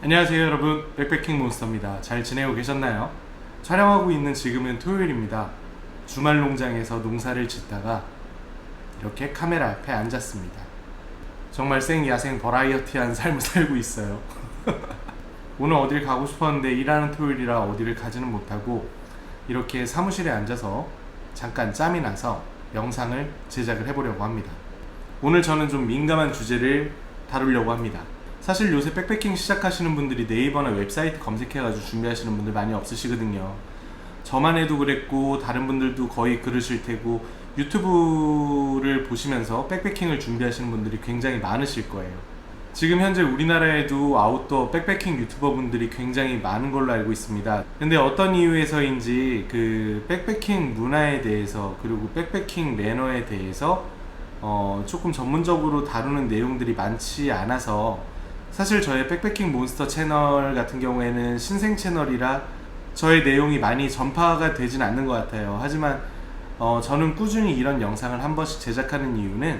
안녕하세요 여러분, 백패킹 몬스터입니다. 잘 지내고 계셨나요? 촬영하고 있는 지금은 토요일입니다. 주말 농장에서 농사를 짓다가 이렇게 카메라 앞에 앉았습니다. 정말 생야생 버라이어티한 삶을 살고 있어요. 오늘 어딜 가고 싶었는데 일하는 토요일이라 어디를 가지는 못하고 이렇게 사무실에 앉아서 잠깐 짬이 나서 영상을 제작을 해보려고 합니다. 오늘 저는 좀 민감한 주제를 다루려고 합니다. 사실 요새 백패킹 시작하시는 분들이 네이버나 웹사이트 검색해가지고 준비하시는 분들 많이 없으시거든요. 저만 해도 그랬고 다른 분들도 거의 그러실 테고 유튜브를 보시면서 백패킹을 준비하시는 분들이 굉장히 많으실 거예요. 지금 현재 우리나라에도 아웃도어 백패킹 유튜버 분들이 굉장히 많은 걸로 알고 있습니다. 근데 어떤 이유에서인지 그 백패킹 문화에 대해서 그리고 백패킹 매너에 대해서 조금 전문적으로 다루는 내용들이 많지 않아서 사실 저의 백패킹 몬스터 채널 같은 경우에는 신생 채널이라 저의 내용이 많이 전파가 되진 않는 것 같아요. 하지만 저는 꾸준히 이런 영상을 한 번씩 제작하는 이유는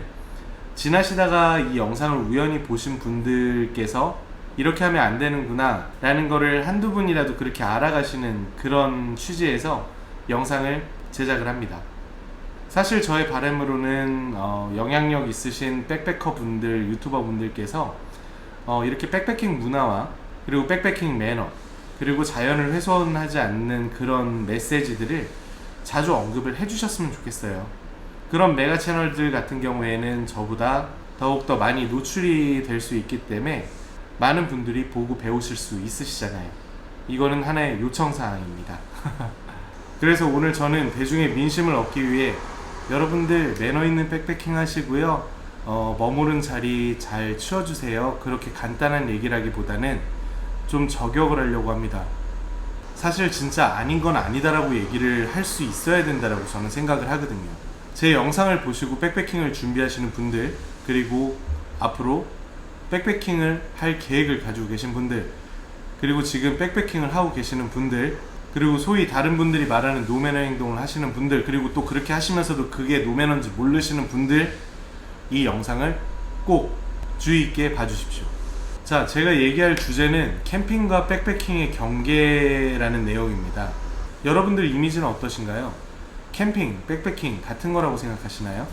지나시다가 이 영상을 우연히 보신 분들께서 이렇게 하면 안 되는구나 라는 거를 한두 분이라도 그렇게 알아가시는 그런 취지에서 영상을 제작을 합니다. 사실 저의 바람으로는 영향력 있으신 백패커 분들, 유튜버 분들께서 이렇게 백패킹 문화와 그리고 백패킹 매너 그리고 자연을 훼손하지 않는 그런 메시지들을 자주 언급을 해주셨으면 좋겠어요. 그런 메가 채널들 같은 경우에는 저보다 더욱더 많이 노출이 될 수 있기 때문에 많은 분들이 보고 배우실 수 있으시잖아요. 이거는 하나의 요청사항입니다. 그래서 오늘 저는 대중의 민심을 얻기 위해 여러분들 매너 있는 백패킹 하시고요. 머무른 자리 잘 치워주세요. 그렇게 간단한 얘기라기보다는 좀 저격을 하려고 합니다. 사실 진짜 아닌 건 아니다라고 얘기를 할 수 있어야 된다라고 저는 생각을 하거든요. 제 영상을 보시고 백패킹을 준비하시는 분들, 그리고 앞으로 백패킹을 할 계획을 가지고 계신 분들, 그리고 지금 백패킹을 하고 계시는 분들, 그리고 소위 다른 분들이 말하는 노매너 행동을 하시는 분들, 그리고 또 그렇게 하시면서도 그게 노매너인지 모르시는 분들, 이 영상을 꼭 주의 있게 봐주십시오. 자, 제가 얘기할 주제는 캠핑과 백패킹의 경계라는 내용입니다. 여러분들 이미지는 어떠신가요? 캠핑, 백패킹 같은 거라고 생각하시나요?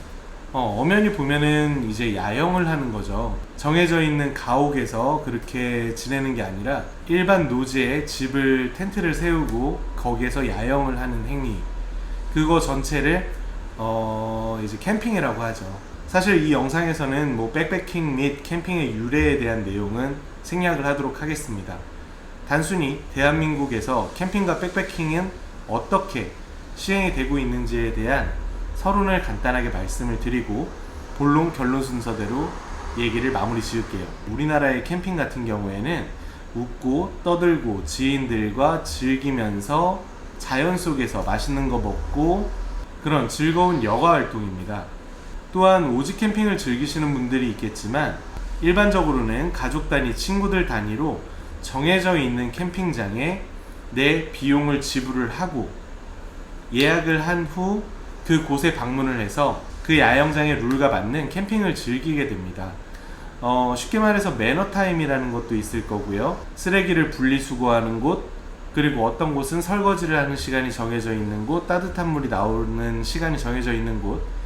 엄연히 보면은 이제 야영을 하는 거죠. 정해져 있는 가옥에서 그렇게 지내는 게 아니라 일반 노지에 집을 텐트를 세우고 거기에서 야영을 하는 행위, 그거 전체를 이제 캠핑이라고 하죠. 사실 이 영상에서는 뭐 백패킹 및 캠핑의 유래에 대한 내용은 생략을 하도록 하겠습니다. 단순히 대한민국에서 캠핑과 백패킹은 어떻게 시행이 되고 있는지에 대한 서론을 간단하게 말씀을 드리고 본론 결론 순서대로 얘기를 마무리 지을게요. 우리나라의 캠핑 같은 경우에는 웃고 떠들고 지인들과 즐기면서 자연 속에서 맛있는 거 먹고 그런 즐거운 여가 활동입니다. 또한 오직 캠핑을 즐기시는 분들이 있겠지만 일반적으로는 가족 단위, 친구들 단위로 정해져 있는 캠핑장에 내 비용을 지불을 하고 예약을 한 후 그곳에 방문을 해서 그 야영장의 룰과 맞는 캠핑을 즐기게 됩니다. 쉽게 말해서 매너타임이라는 것도 있을 거고요. 쓰레기를 분리수거하는 곳, 그리고 어떤 곳은 설거지를 하는 시간이 정해져 있는 곳, 따뜻한 물이 나오는 시간이 정해져 있는 곳,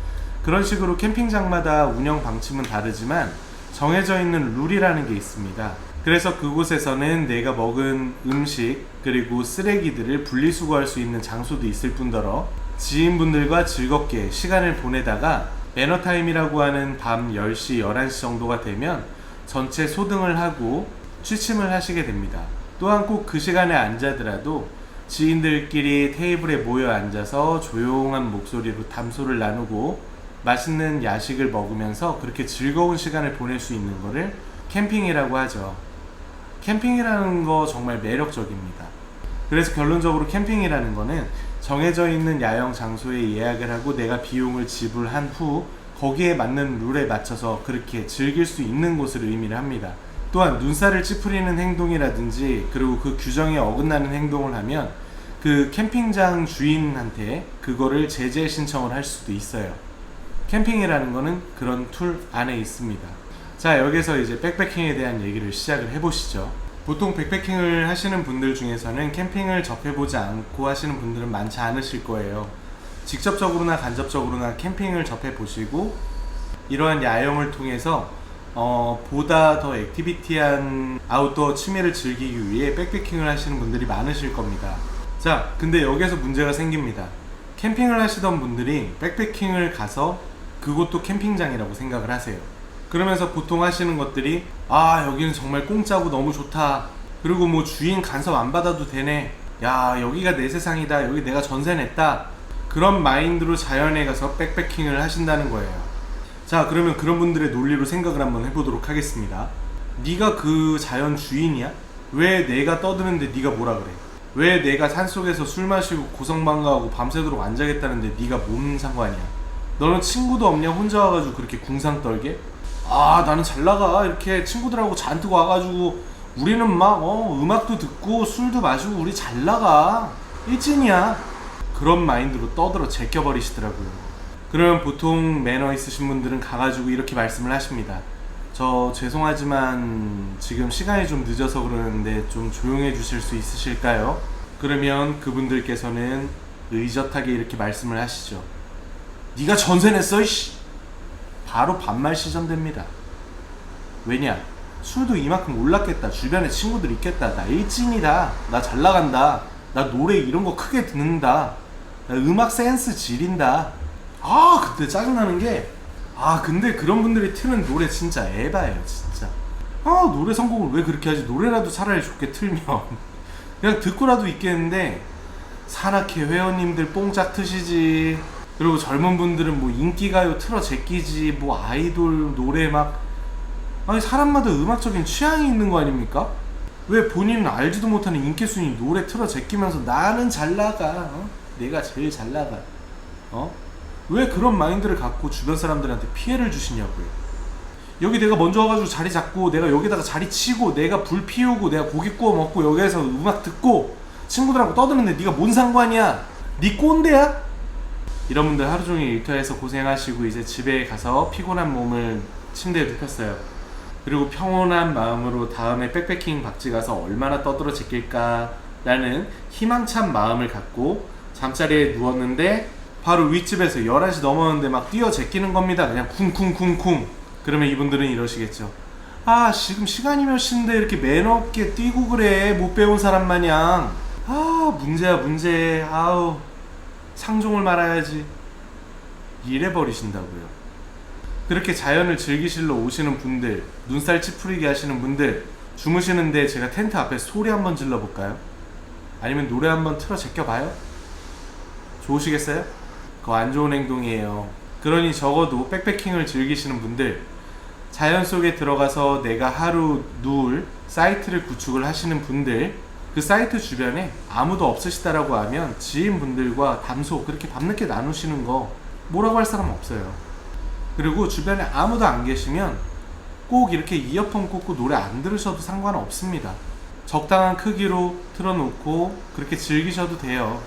그런 식으로 캠핑장마다 운영 방침은 다르지만 정해져 있는 룰이라는 게 있습니다. 그래서 그곳에서는 내가 먹은 음식 그리고 쓰레기들을 분리수거할 수 있는 장소도 있을 뿐더러 지인분들과 즐겁게 시간을 보내다가 매너타임이라고 하는 밤 10시, 11시 정도가 되면 전체 소등을 하고 취침을 하시게 됩니다. 또한 꼭 그 시간에 앉아더라도 지인들끼리 테이블에 모여 앉아서 조용한 목소리로 담소를 나누고 맛있는 야식을 먹으면서 그렇게 즐거운 시간을 보낼 수 있는 거를 캠핑이라고 하죠. 캠핑이라는 거 정말 매력적입니다. 그래서 결론적으로 캠핑이라는 거는 정해져 있는 야영 장소에 예약을 하고 내가 비용을 지불한 후 거기에 맞는 룰에 맞춰서 그렇게 즐길 수 있는 곳을 의미를 합니다. 또한 눈살을 찌푸리는 행동이라든지 그리고 그 규정에 어긋나는 행동을 하면 그 캠핑장 주인한테 그거를 제재 신청을 할 수도 있어요. 캠핑이라는 거는 그런 툴 안에 있습니다. 자, 여기서 이제 백패킹에 대한 얘기를 시작을 해보시죠. 보통 백패킹을 하시는 분들 중에서는 캠핑을 접해보지 않고 하시는 분들은 많지 않으실 거예요. 직접적으로나 간접적으로나 캠핑을 접해보시고 이러한 야영을 통해서 보다 더 액티비티한 아웃도어 취미를 즐기기 위해 백패킹을 하시는 분들이 많으실 겁니다. 자, 근데 여기서 문제가 생깁니다. 캠핑을 하시던 분들이 백패킹을 가서 그곳도 캠핑장이라고 생각을 하세요. 그러면서 보통 하시는 것들이 여기는 정말 공짜고 너무 좋다, 그리고 뭐 주인 간섭 안 받아도 되네, 야 여기가 내 세상이다, 여기 내가 전세 냈다, 그런 마인드로 자연에 가서 백패킹을 하신다는 거예요. 자, 그러면 그런 분들의 논리로 생각을 한번 해보도록 하겠습니다. 네가 그 자연 주인이야? 왜 내가 떠드는데 네가 뭐라 그래? 왜 내가 산속에서 술 마시고 고성방가하고 밤새도록 안 자겠다는데 네가 뭔 상관이야? 너는 친구도 없냐? 혼자 와가지고 그렇게 궁상 떨게? 나는 잘 나가, 이렇게 친구들하고 잔뜩 와가지고 우리는 막 음악도 듣고 술도 마시고 우리 잘 나가, 일진이야. 그런 마인드로 떠들어 제껴버리시더라고요. 그러면 보통 매너 있으신 분들은 가가지고 이렇게 말씀을 하십니다. 저 죄송하지만 지금 시간이 좀 늦어서 그러는데 좀 조용해 주실 수 있으실까요? 그러면 그분들께서는 의젓하게 이렇게 말씀을 하시죠. 네가 전세 냈어 이씨. 바로 반말 시전됩니다. 왜냐? 술도 이만큼 올랐겠다, 주변에 친구들 있겠다, 나 일진이다, 나 잘 나간다, 나 노래 이런 거 크게 듣는다, 나 음악 센스 지린다. 근데 짜증나는 게 근데 그런 분들이 트는 노래 진짜 에바예요 진짜. 노래 선곡을 왜 그렇게 하지? 노래라도 차라리 좋게 틀면 그냥 듣고라도 있겠는데, 산악회 회원님들 뽕짝 트시지, 그리고 젊은 분들은 뭐 인기가요 틀어 제끼지, 뭐 아이돌 노래 막, 사람마다 음악적인 취향이 있는 거 아닙니까? 왜 본인은 알지도 못하는 인기순위 노래 틀어 제끼면서 나는 잘 나가, 내가 제일 잘 나가, 왜 그런 마인드를 갖고 주변 사람들한테 피해를 주시냐고요. 여기 내가 먼저 와가지고 자리 잡고 내가 여기다가 자리 치고 내가 불 피우고 내가 고기 구워 먹고 여기에서 음악 듣고 친구들하고 떠드는데 네가 뭔 상관이야? 네 꼰대야? 이런 분들 하루 종일 일터에서 고생하시고 이제 집에 가서 피곤한 몸을 침대에 눕혔어요. 그리고 평온한 마음으로 다음에 백패킹 박쥐 가서 얼마나 떠들어 제낄까 라는 희망찬 마음을 갖고 잠자리에 누웠는데 바로 윗집에서 11시 넘었는데 막 뛰어 제끼는 겁니다. 그냥 쿵쿵쿵쿵. 그러면 이분들은 이러시겠죠. 지금 시간이 몇 시인데 이렇게 매너 없게 뛰고 그래, 못 배운 사람 마냥. 문제야 문제. 상종을 말아야지. 이래버리신다고요. 그렇게 자연을 즐기실러 오시는 분들, 눈살 찌푸리게 하시는 분들, 주무시는데 제가 텐트 앞에 소리 한번 질러볼까요? 아니면 노래 한번 틀어 제껴봐요? 좋으시겠어요? 그거 안 좋은 행동이에요. 그러니 적어도 백패킹을 즐기시는 분들, 자연 속에 들어가서 내가 하루 누울 사이트를 구축을 하시는 분들, 그 사이트 주변에 아무도 없으시다라고 하면 지인분들과 담소 그렇게 밤늦게 나누시는 거 뭐라고 할 사람 없어요. 그리고 주변에 아무도 안 계시면 꼭 이렇게 이어폰 꽂고 노래 안 들으셔도 상관없습니다. 적당한 크기로 틀어놓고 그렇게 즐기셔도 돼요.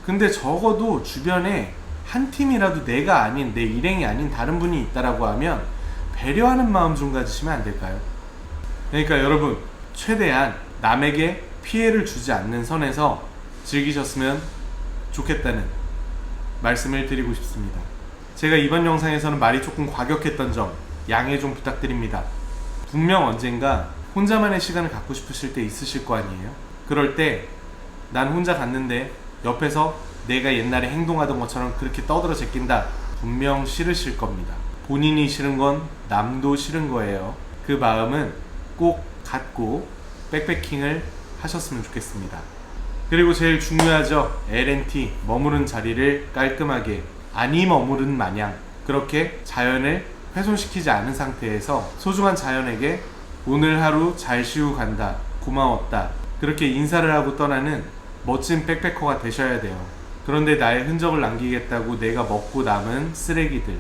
근데 적어도 주변에 한 팀이라도 내가 아닌, 내 일행이 아닌 다른 분이 있다라고 하면 배려하는 마음 좀 가지시면 안 될까요? 그러니까 여러분, 최대한 남에게 피해를 주지 않는 선에서 즐기셨으면 좋겠다는 말씀을 드리고 싶습니다. 제가 이번 영상에서는 말이 조금 과격했던 점 양해 좀 부탁드립니다. 분명 언젠가 혼자만의 시간을 갖고 싶으실 때 있으실 거 아니에요? 그럴 때 난 혼자 갔는데 옆에서 내가 옛날에 행동하던 것처럼 그렇게 떠들어 제낀다, 분명 싫으실 겁니다. 본인이 싫은 건 남도 싫은 거예요. 그 마음은 꼭 갖고 백패킹을 하셨으면 좋겠습니다. 그리고 제일 중요하죠. L&T, 머무른 자리를 깔끔하게, 아니 머무른 마냥 그렇게 자연을 훼손시키지 않은 상태에서 소중한 자연에게 오늘 하루 잘 쉬고 간다, 고마웠다, 그렇게 인사를 하고 떠나는 멋진 백패커가 되셔야 돼요. 그런데 나의 흔적을 남기겠다고 내가 먹고 남은 쓰레기들,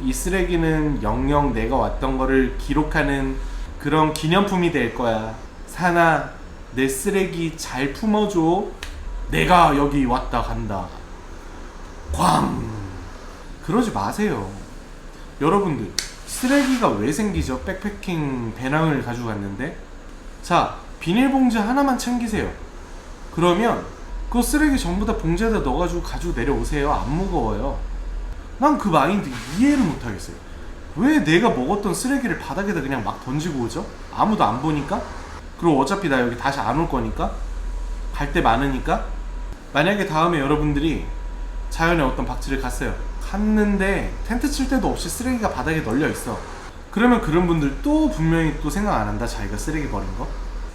이 쓰레기는 영영 내가 왔던 거를 기록하는 그런 기념품이 될 거야. 산아, 내 쓰레기 잘 품어줘. 내가 여기 왔다 간다. 꽝! 그러지 마세요. 여러분들, 쓰레기가 왜 생기죠? 백패킹 배낭을 가지고 갔는데 자, 비닐봉지 하나만 챙기세요. 그러면 그 쓰레기 전부 다 봉지에다 넣어가지고 가지고 내려오세요. 안 무거워요. 난 그 마인드 이해를 못하겠어요. 왜 내가 먹었던 쓰레기를 바닥에다 그냥 막 던지고 오죠? 아무도 안 보니까? 그리고 어차피 나 여기 다시 안 올 거니까? 갈 데 많으니까? 만약에 다음에 여러분들이 자연의 어떤 박지를 갔어요. 갔는데 텐트 칠 데도 없이 쓰레기가 바닥에 널려 있어. 그러면 그런 분들 또 분명히 또 생각 안 한다. 자기가 쓰레기 버린 거.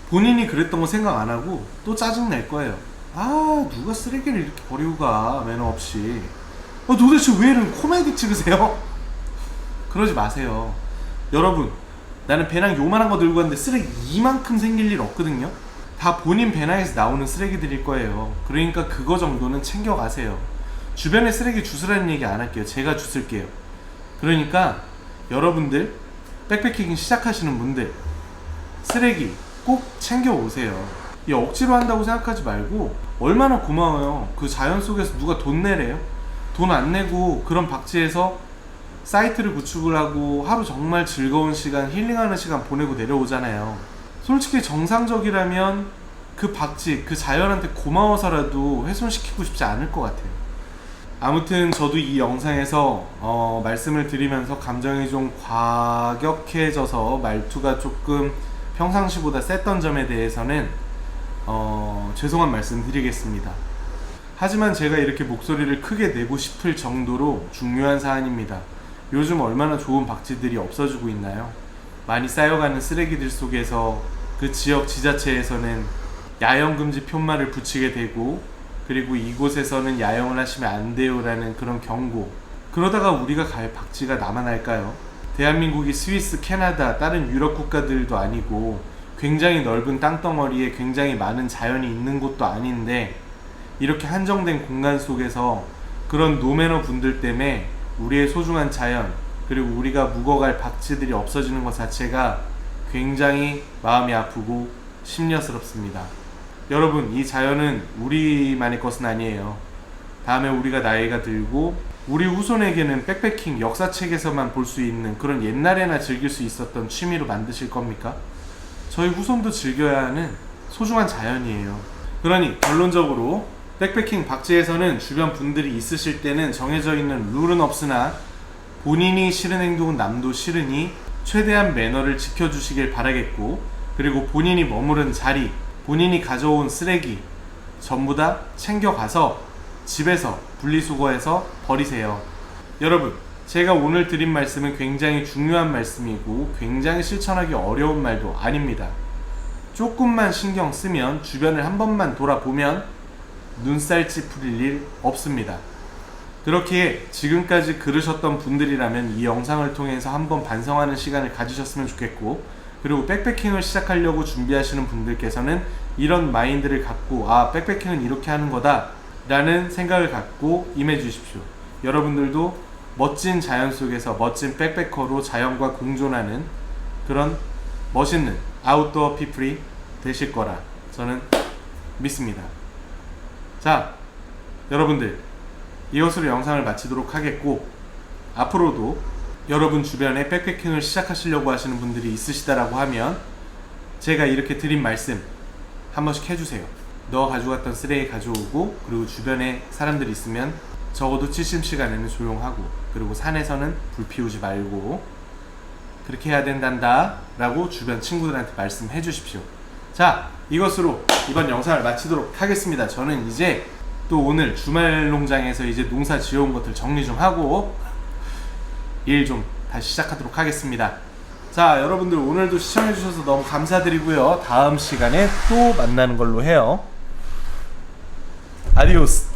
본인이 그랬던 거 생각 안 하고 또 짜증 낼 거예요. 아, 누가 쓰레기를 이렇게 버리고 가, 매너 없이. 도대체 왜 이런 코미디 찍으세요? 그러지 마세요. 여러분, 나는 배낭 요만한 거 들고 갔는데 쓰레기 이만큼 생길 일 없거든요. 다 본인 배낭에서 나오는 쓰레기들일 거예요. 그러니까 그거 정도는 챙겨가세요. 주변에 쓰레기 주스라는 얘기 안 할게요. 제가 주술게요. 그러니까 여러분들 백패킹 시작하시는 분들 쓰레기 꼭 챙겨오세요. 이 억지로 한다고 생각하지 말고 얼마나 고마워요. 그 자연 속에서 누가 돈 내래요? 돈 안 내고 그런 박지에서 사이트를 구축을 하고 하루 정말 즐거운 시간, 힐링하는 시간 보내고 내려오잖아요. 솔직히 정상적이라면 그 박지, 그 자연한테 고마워서라도 훼손시키고 싶지 않을 것 같아요. 아무튼 저도 이 영상에서 말씀을 드리면서 감정이 좀 과격해져서 말투가 조금 평상시보다 셌던 점에 대해서는 죄송한 말씀 드리겠습니다. 하지만 제가 이렇게 목소리를 크게 내고 싶을 정도로 중요한 사안입니다. 요즘 얼마나 좋은 박쥐들이 없어지고 있나요? 많이 쌓여가는 쓰레기들 속에서 그 지역 지자체에서는 야영금지 푯말을 붙이게 되고, 그리고 이곳에서는 야영을 하시면 안 돼요 라는 그런 경고. 그러다가 우리가 갈 박쥐가 나만 할까요? 대한민국이 스위스, 캐나다, 다른 유럽 국가들도 아니고 굉장히 넓은 땅덩어리에 굉장히 많은 자연이 있는 곳도 아닌데, 이렇게 한정된 공간 속에서 그런 노매너 분들 때문에 우리의 소중한 자연, 그리고 우리가 묵어갈 박쥐들이 없어지는 것 자체가 굉장히 마음이 아프고 심려스럽습니다. 여러분, 이 자연은 우리만의 것은 아니에요. 다음에 우리가 나이가 들고 우리 후손에게는 백패킹 역사책에서만 볼 수 있는 그런 옛날에나 즐길 수 있었던 취미로 만드실 겁니까? 저희 후손도 즐겨야 하는 소중한 자연이에요. 그러니 결론적으로 백패킹 박쥐에서는 주변 분들이 있으실 때는 정해져 있는 룰은 없으나 본인이 싫은 행동은 남도 싫으니 최대한 매너를 지켜주시길 바라겠고, 그리고 본인이 머무른 자리, 본인이 가져온 쓰레기 전부 다 챙겨가서 집에서 분리수거해서 버리세요. 여러분, 제가 오늘 드린 말씀은 굉장히 중요한 말씀이고 굉장히 실천하기 어려운 말도 아닙니다. 조금만 신경 쓰면, 주변을 한 번만 돌아보면 눈살 찌푸릴 일 없습니다. 그렇게 지금까지 들으셨던 분들이라면 이 영상을 통해서 한번 반성하는 시간을 가지셨으면 좋겠고, 그리고 백패킹을 시작하려고 준비하시는 분들께서는 이런 마인드를 갖고, 아, 백패킹은 이렇게 하는 거다 라는 생각을 갖고 임해 주십시오. 여러분들도 멋진 자연 속에서 멋진 백패커로 자연과 공존하는 그런 멋있는 아웃도어 피플이 되실 거라 저는 믿습니다. 자, 여러분들, 이것으로 영상을 마치도록 하겠고, 앞으로도 여러분 주변에 백패킹을 시작하시려고 하시는 분들이 있으시다라고 하면 제가 이렇게 드린 말씀 한 번씩 해주세요. 너 가져갔던 쓰레기 가져오고, 그리고 주변에 사람들이 있으면 적어도 취침시간에는 조용하고, 그리고 산에서는 불 피우지 말고 그렇게 해야 된단다 라고 주변 친구들한테 말씀해 주십시오. 자, 이것으로 이번 영상을 마치도록 하겠습니다. 저는 이제 또 오늘 주말 농장에서 이제 농사 지어온 것들 정리 좀 하고 일 좀 다시 시작하도록 하겠습니다. 자, 여러분들 오늘도 시청해 주셔서 너무 감사드리고요. 다음 시간에 또 만나는 걸로 해요. 아디오스.